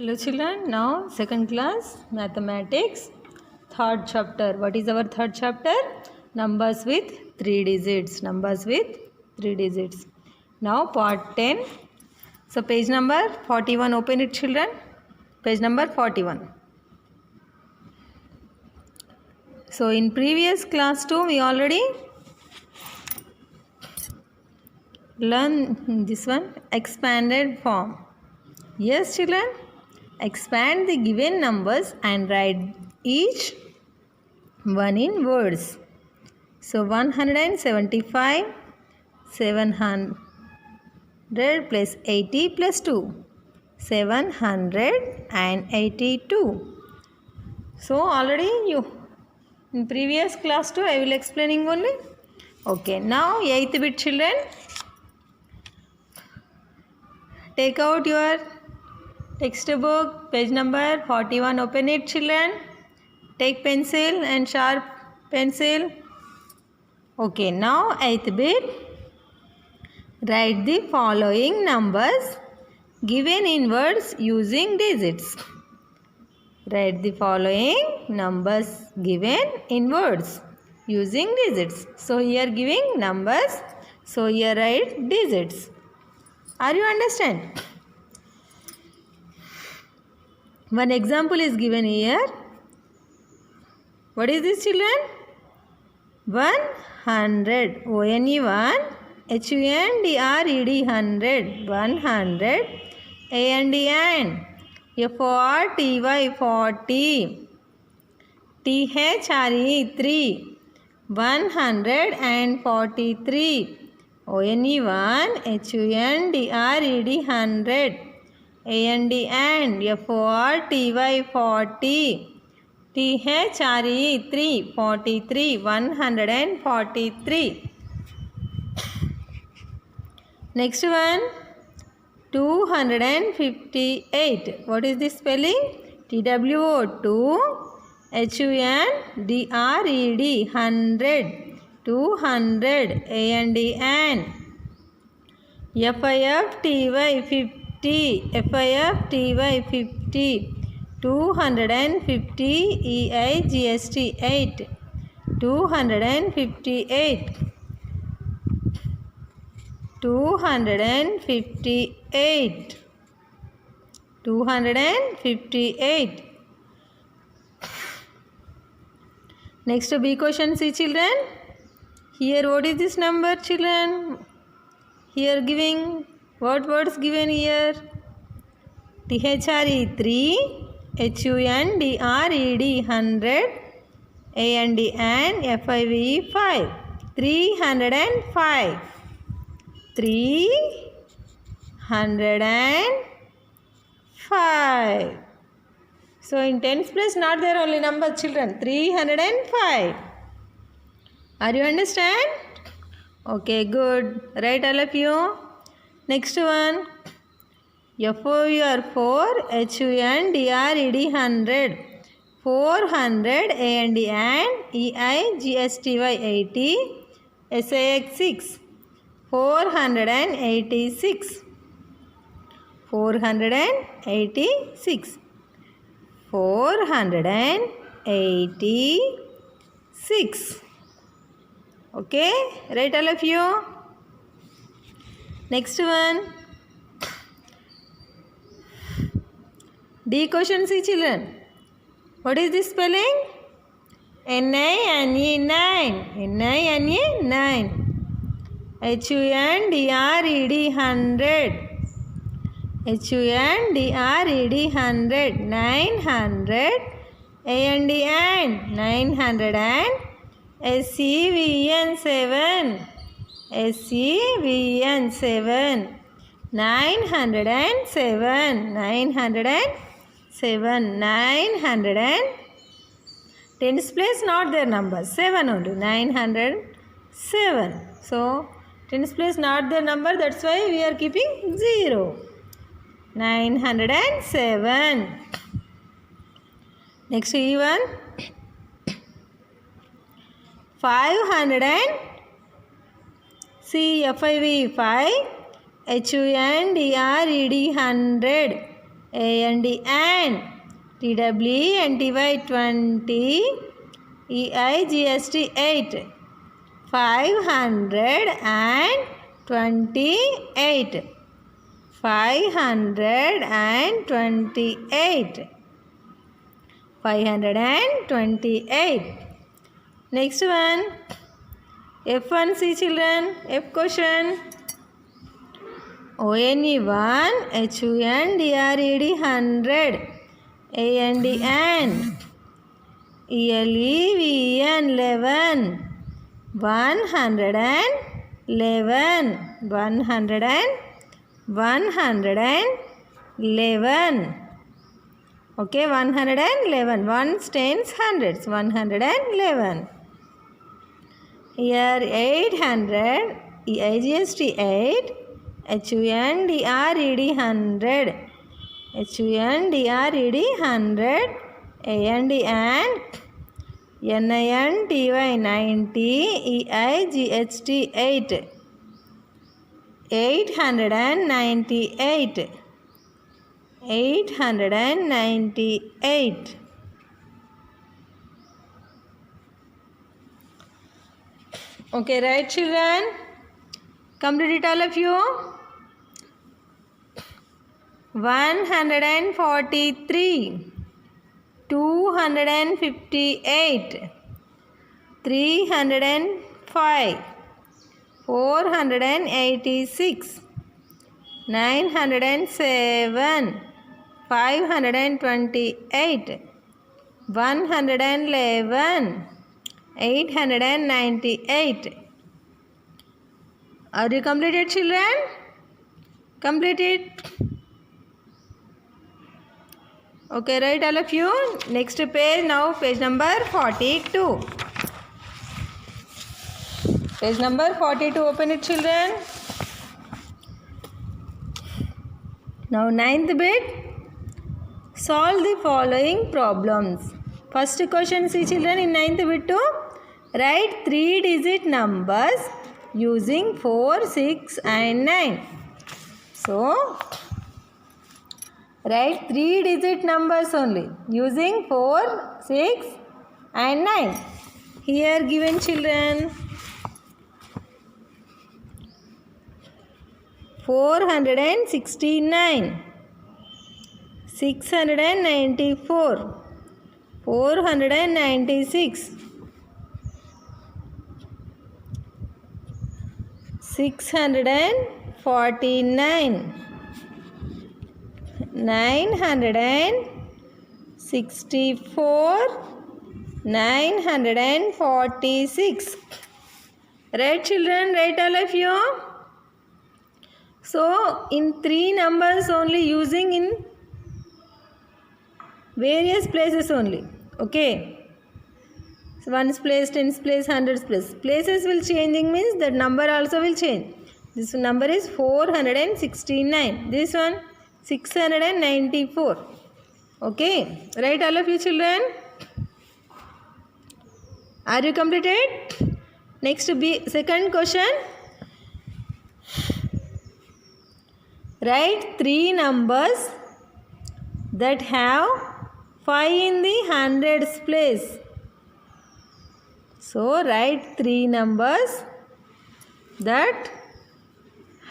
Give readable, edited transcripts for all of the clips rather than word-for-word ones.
Hello children, now second class mathematics third chapter. What is our third chapter? Numbers with 3 digits. Numbers with 3 digits. Now part 10. So page number 41, open it children. Page number 41. So in previous class 2 we already learned this one, expanded form. Yes children, expand the given numbers and write each one in words. So 175, 700 plus 80 plus 2, 782. So already you in previous class 2 I will explaining only. Okay, now 8th bit children. Take out your textbook, page number 41, open it children. Take pencil and sharp pencil. Okay, now 8th bit. Write the following numbers given in words using digits. Write the following numbers given in words using digits. So here giving numbers. So here write digits. Are you understand? One example is given here. What is this children? 100. ONE1. HUNDRED 100. 100. AND. FORTY 40. THRE 3. 143. ONE1. HUNDRED 100. AND FORTY 40. THRE 3 43 143. Next one 258. What is this spelling? TWO 2 HUNDRED 100 200 AND FIFTY 50 FIFTY 50 250 EIGST 8 258 258 258. Next B question, see children. Here what is this number children? Here giving what words given here? THRE 3 HUNDRED 100 AND FIVE 5 305 305. So in tens place not there only number children, 305. Are you understand? Okay, good. Write all of you. Next one. FOUR 4 HUNDRED 100 400 AND EIGSTY 80 SAX 6 486 486 486. Okay, write all of you. Next one. D question, see children. What is this spelling? NINE 9 NINE 9 HUNDRED 100 HUNDRED 100 900 AND 900 SCVN 7 SCVN 7 907 900 tens place not their number 7 only 907. So tens place not their number, that's why we are keeping 0. 907. Next E1 500 CFIV 5 HUNDRED 100 A N D and. T W E N T Y 20. E I G S T 8. 528. 528. 528. Next one. F1C children. F question. ONE1 HUNDRED 100. AND and. ELEVEN 11. 111. 111. Okay, 111. 1 tens hundreds. 111. Here 800. EIGST 8. HUNDRED 100. HUNDRED 100. AND NINTY 90. EIGHT 8. 898. 898. Okay, right children? Complete it all of you. 143. 258. 305. 486. 907. 528. 111. 898. Are you completed, children? Complete it. Okay, right, all of you. Next page, now page number 42. Page number 42, open it, children. Now, 9th bit. Solve the following problems. First question, see children, in 9th bit to write 3-digit numbers using 4, 6 and 9. So, write 3-digit numbers only using 4, 6 and 9. Here given children. 469. 694. 496. 649. 964. 946. Right children, right all of you. So in 3 numbers only, using in various places only. Okay. So 1's place, 10's place, 100's place. Places will changing means that number also will change. This number is 469. This one 694. Okay. Right all of you children. Are you completed? Next second question. Write 3 numbers that have 5 in the hundreds place. So, write 3 numbers that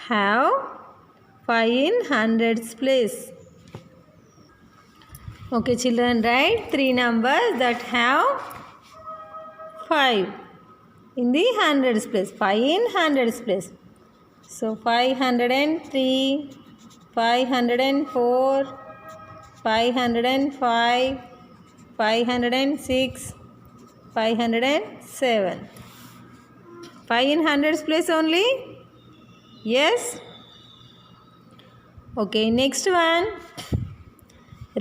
have 5 in hundreds place. Okay, children, write 3 numbers that have 5 in the hundreds place. 5 in hundreds place. So, 503, 504, 505, 506, 507. 5 in hundreds place only? Yes? Okay, next one.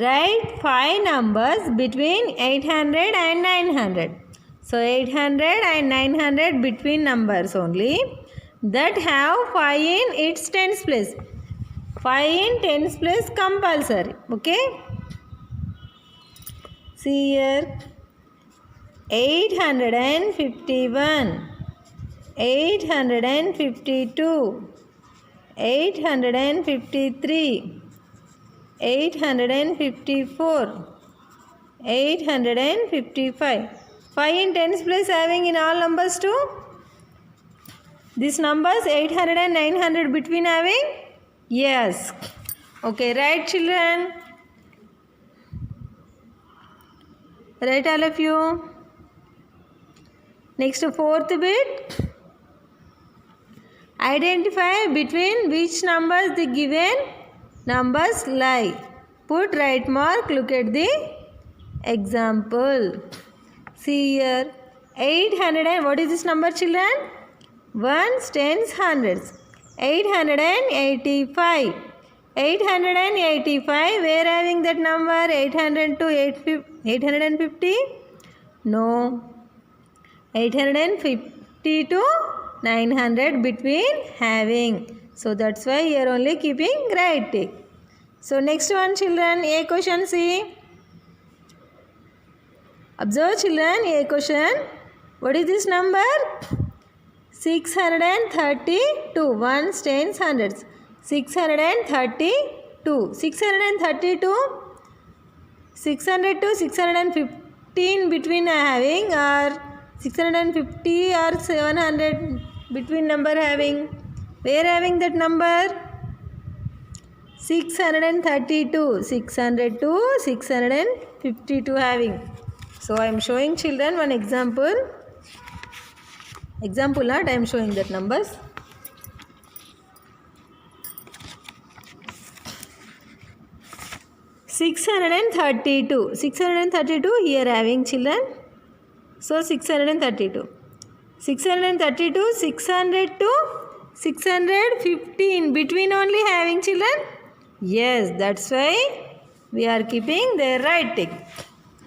Write 5 numbers between 800 and 900. So, 800 and 900 between numbers only that have 5 in its tens place. 5 in tens place compulsory. Okay? See here. 851, 852, 853, 854, 855. 5 in tens place having in all numbers too. These numbers 800 and 900 between having? Yes. Okay, right children? Right all of you? Next, fourth bit. Identify between which numbers the given numbers lie. Put right mark. Look at the example. See here. 800 and what is this number children? Ones, tens, hundreds. 885. 885. Where having that number? 800 to 850? No. 850 to 900 between having. So that's why here only keeping right tick. So next one children, A question see. Observe children, A question. What is this number? 632. Ones, tens, hundreds. 632. 632. 600 to 615 between having, or 650 or 700 between number having. Where having that number? 632. 600 to 652 having. So I am showing children one example. Example not, I am showing that numbers. $632. 632 here having children. So 632. 632, 600 to 615 between only having children. Yes, that's why we are keeping the right tick.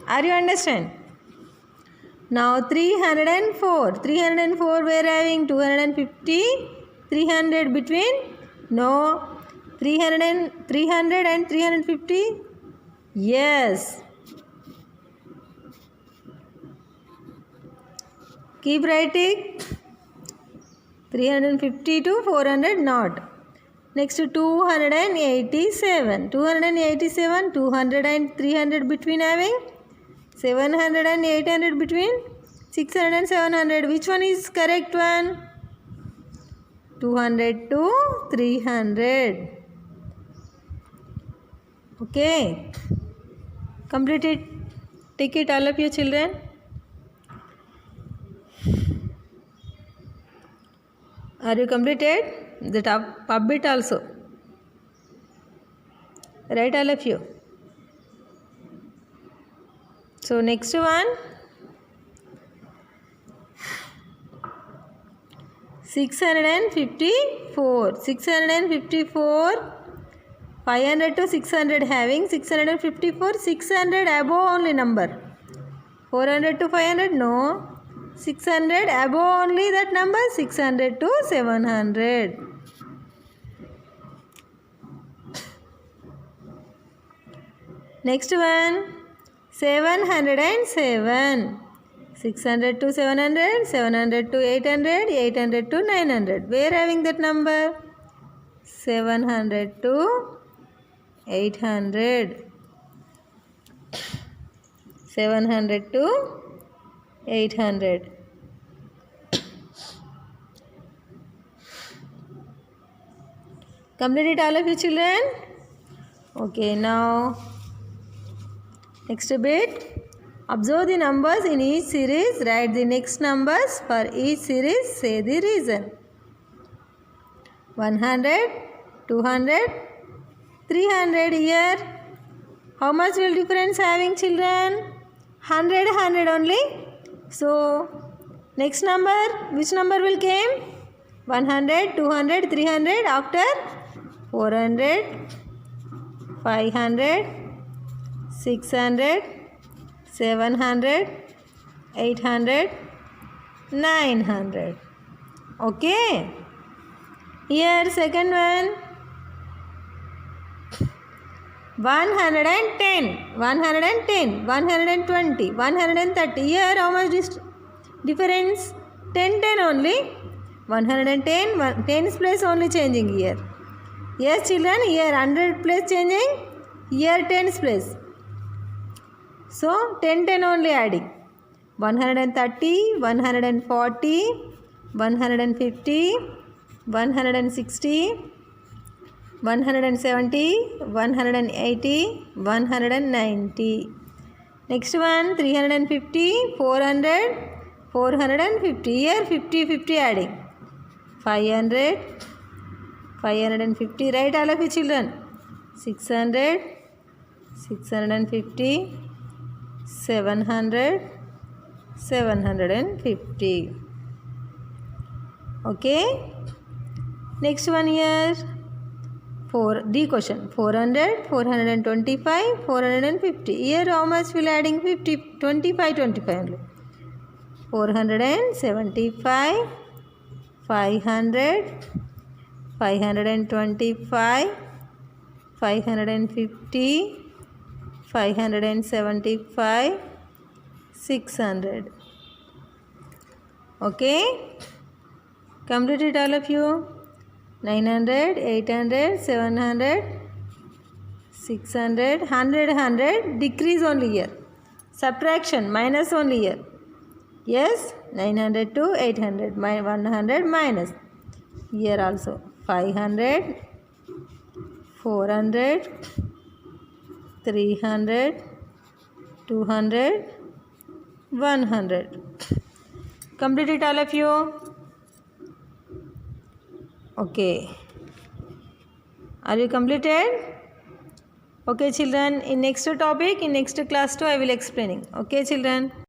Are you understand? Now 304. 304 we are having 250. 300 between? No. 300 and 350? Yes. Keep writing. 350 to 400 not. Next to 287. 287, 200 and 300 between having. 700 and 800 between. 600 and 700. Which one is correct one? 200 to 300. Okay. Complete it. Take it all of you children. Are you completed? The top bit also. Right all of you. So next one. 654. 654. 500 to 600 having. 654. 600 above only number. 400 to 500 no. 600 above only that number. 600 to 700. Next one. 707. 600 to 700. 700 to 800. 800 to 900. Where having that number? 700 to 800. 700 to 800. Complete it all of you children. Okay, now next bit. Observe the numbers in each series. Write the next numbers for each series. Say the reason. 100, 200, 300 here. How much will difference having children? 100, 100 only. So, next number, which number will came? 100, 200, 300. After 400, 500, 600, 700, 800, 900. Okay. Here second one. 110, 110, 120, 130. Here how much difference? 10, 10 only. 110, 10's place only changing here. Yes children, here 100 place changing. Here tens place. So 10 only adding. 130, 140, 150, 160, 170, 180, 190. Next one 350, 400, 450. Here 50, 50 adding. 500, 550. Right, all of you children. 600, 650, 700, 750. Okay. Next one here. 4D question. 400, 425, 450. Here how much will adding? 50, 25, 25 only. 475, 500, 525, 550, 575, 600. Okay. Complete it all of you. 900, 800, 700, 600, 100, 100. Decrease only here. Subtraction, minus only here. Yes, 900 to 800, 100 minus. Here also 500, 400, 300, 200, 100. Complete it all of you. Okay. Are you completed? Okay children, in next topic, in next class 2 I will explaining. Okay children.